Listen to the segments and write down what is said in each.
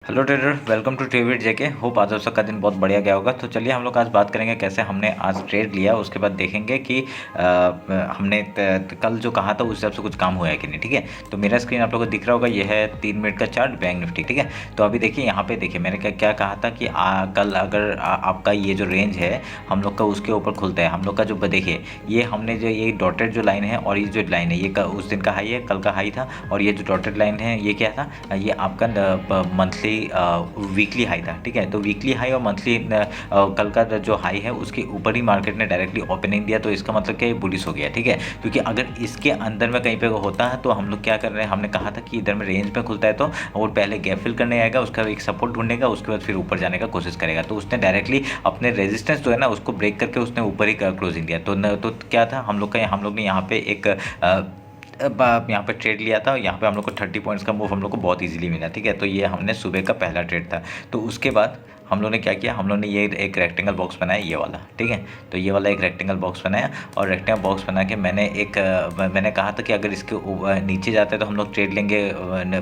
Hello trader, welcome to Trevid JK. Hope आज आप सबका दिन बहुत बढ़िया गया होगा। तो चलिए हम लोग आज बात करेंगे कैसे हमने आज ट्रेड लिया, उसके बाद देखेंगे कि हमने कल जो कहा था उस हिसाब से कुछ काम हुआ है कि नहीं। ठीक है, तो मेरा स्क्रीन आप लोगों को दिख रहा होगा, ये है 3 मिनट का चार्ट बैंक निफ्टी। ठीक है, तो अभी देखिए यहाँ पे देखिए मैंने क्या क्या कहा था कि कल अगर आपका ये जो रेंज है हम लोग का उसके ऊपर खुलता है, हम लोग का जो देखिए ये हमने जो ये डॉटेड जो लाइन है और ये जो लाइन है ये उस दिन का हाई है, कल का हाई था। और ये जो डॉटेड लाइन है ये क्या था, ये आपका मंथली वीकली हाई था। ठीक है, तो वीकली हाई और मंथली कल का जो हाई है उसके ऊपर ही मार्केट ने डायरेक्टली ओपनिंग दिया, तो इसका मतलब क्या ये बुलिश हो गया। ठीक है, क्योंकि अगर इसके अंदर में कहीं पे होता है तो हम लोग क्या कर रहे हैं, हमने कहा था कि इधर में रेंज में खुलता है तो वो पहले गैप फिल करने आएगा, उसका एक सपोर्ट ढूंढेगा, उसके बाद फिर ऊपर जाने का कोशिश करेगा। तो उसने डायरेक्टली अपने रेजिस्टेंस जो है ना उसको ब्रेक करके उसने ऊपर ही क्लोजिंग दिया। तो क्या था, हम लोग ने यहाँ पे एक यहाँ पे ट्रेड लिया था। यहाँ पे हम लोग को 30 पॉइंट्स का मूव हम लोग को बहुत इजीली मिला। ठीक है, तो ये हमने सुबह का पहला ट्रेड था। तो उसके बाद हम लोग ने क्या किया, हम लोग ने ये एक रेक्टेंगल बॉक्स बनाया ये वाला। ठीक है, तो ये वाला एक रेक्टेंगल बॉक्स बनाया और रेक्टेंगल बॉक्स बना के मैंने कहा था कि अगर इसके नीचे जाते हैं तो हम लोग ट्रेड लेंगे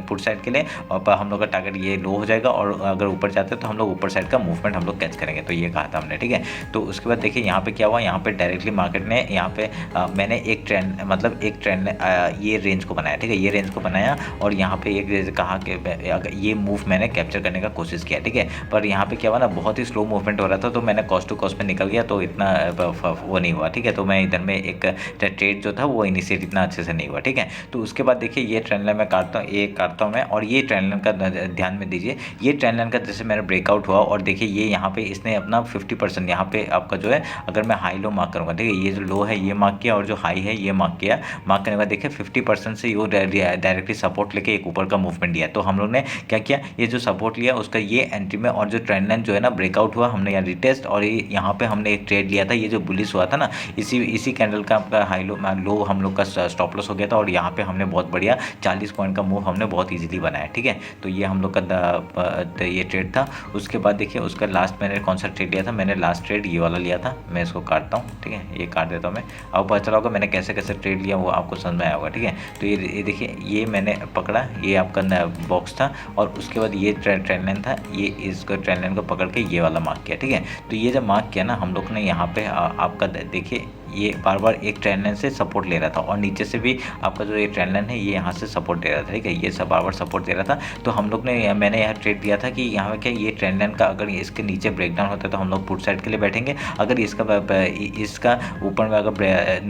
पुट साइड के लिए, और हम लोग का टारगेट ये लो हो जाएगा, और अगर ऊपर जाते हैं तो हम लोग ऊपर साइड का मूवमेंट हम लोग कैच करेंगे। तो ये कहा था हमने। ठीक है, तो उसके बाद देखिए यहाँ पे क्या हुआ, यहाँ पे डायरेक्टली मार्केट ने यहाँ पे मैंने एक ट्रेंड ये रेंज को बनाया। ठीक है, ये रेंज को बनाया और यहाँ पे एक कहा कि अगर ये मूव मैंने कैप्चर करने का कोशिश किया। ठीक है, पर यहाँ पे क्या हुआ ना, बहुत ही स्लो मूवमेंट हो रहा था, तो मैंने कॉस्ट टू कॉस्ट में निकल गया, तो इतना वो नहीं हुआ। ठीक है, तो मैं इधर में एक ट्रेड जो था वो इनिशिएट इतना अच्छे से नहीं हुआ। ठीक है, तो उसके बाद देखिए ये ट्रेंड लाइन मैं काटता हूँ मैं, और ये ट्रेंड लाइन का ध्यान में दीजिए। ये ट्रेंड लाइन का जैसे मेरा ब्रेकआउट हुआ और देखिए ये यहाँ पे इसने अपना 50% यहाँ पे आपका जो है, अगर मैं हाई लो मार्क करूँगा, ठीक है, ये जो लो है ये मार्क किया और जो हाई है ये मार्क किया। मार्क करने के बाद देखिए 50% से ये डायरेक्टली सपोर्ट लेके एक ऊपर का मूवमेंट दिया। तो हम लोग ने क्या किया, ये जो सपोर्ट लिया उसका ये एंट्री में, और जो ट्रेंड लाइन जो है ना ब्रेकआउट हुआ, हमने यहाँ रिटेस्ट और ये यहाँ पे हमने एक ट्रेड लिया था। ये जो बुलिश हुआ था ना, इसी कैंडल का आपका हाई लो हम लोग का स्टॉप लॉस हो गया था, और यहाँ पे हमने बहुत बढ़िया 40 पॉइंट का मूव हमने बहुत इजीली बनाया। ठीक है, तो ये हम लोग का ये ट्रेड था। उसके बाद देखिए उसका लास्ट मैंने कौन सा ट्रेड लिया था, मैंने लास्ट ट्रेड ये वाला लिया था। मैं इसको काटता हूँ। ठीक है, ये काट देता हूँ मैं। अब पता चला होगा मैंने कैसे कैसे ट्रेड लिया, वो आपको समझ में आया होगा। ठीक है, तो ये देखिए ये मैंने पकड़ा, ये आपका बॉक्स था, और उसके बाद ये ट्रेंड लाइन था, ये इसको ट्रेंड लाइन को पकड़ के ये वाला मार्क किया। ठीक है, तो ये जब मार्क किया ना हम लोग ने यहाँ पे आपका देखिए ये बार बार एक ट्रेंड लाइन से सपोर्ट ले रहा था, और नीचे से भी आपका जो ये ट्रेंड लाइन है ये यहाँ से सपोर्ट दे रहा था। ठीक है, ये सब बार बार सपोर्ट दे रहा था। तो हम लोग ने मैंने यहाँ ट्रेड दिया था कि यहाँ पे क्या ये ट्रेंड लाइन का अगर इसके नीचे ब्रेकडाउन होता है तो हम लोग पुट साइड के लिए बैठेंगे, अगर इसका ऊपर में अगर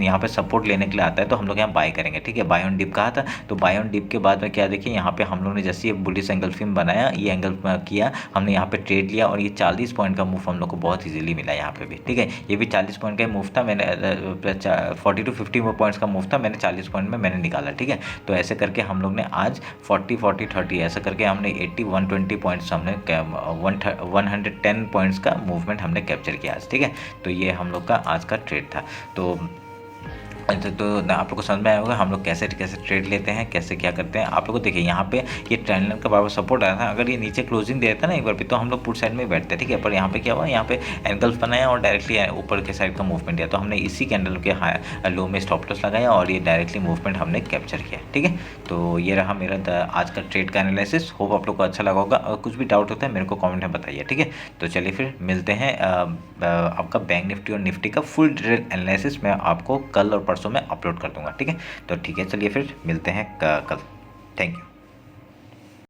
यहाँ पे सपोर्ट लेने के लिए आता है तो हम लोग यहाँ बाय करेंगे। ठीक है, बाय ऑन डिप कहा था, तो बाय ऑन डिप के बाद में क्या देखिए यहाँ पे हम लोग ने जैसे ये बुलिश एंगल फिल्म बनाया, ये एंगल किया, हमने यहाँ पे ट्रेड लिया, और ये 40 पॉइंट का मूव हम लोग को बहुत इजीली मिला यहाँ पे भी। ठीक है, ये भी 40 पॉइंट का मूव था, मैंने 40 to 50 पॉइंट्स का मूव था, मैंने 40 पॉइंट में मैंने निकाला। ठीक है, तो ऐसे करके हम लोग ने आज 40 40 30 ऐसा करके हमने 80 120 पॉइंट्स हमने 110 पॉइंट्स का मूवमेंट हमने कैप्चर किया आज। ठीक है, तो ये हम लोग का आज का ट्रेड था। तो आप लोग को समझ में आया होगा हम लोग कैसे कैसे ट्रेड लेते हैं, कैसे क्या करते हैं। आप लोग को देखिए यहाँ पे ये ट्रेंड लाइन का बार सपोर्ट आया था, अगर ये नीचे क्लोजिंग दे देता ना एक बार भी तो हम लोग पुट साइड में बैठते हैं। ठीक है, पर यहाँ पे क्या हुआ, यहाँ पे एंगल्स बनाया और डायरेक्टली ऊपर के साइड का मूवमेंट दिया, तो हमने इसी कैंडल के हाई लो में स्टॉप लॉस लगाया और ये डायरेक्टली मूवमेंट हमने कैप्चर किया। ठीक है, तो ये रहा मेरा आज का ट्रेड का एनालिसिस। होप आप लोग को अच्छा लगा होगा। अगर कुछ भी डाउट होता है मेरे को कॉमेंट में बताइए। ठीक है, तो चलिए फिर मिलते हैं आपका बैंक निफ्टी और निफ्टी का फुल डिटेल एनालिसिस मैं आपको कल और परसों में अपलोड कर दूंगा। ठीक है, तो ठीक है, चलिए फिर मिलते हैं कल। Thank you.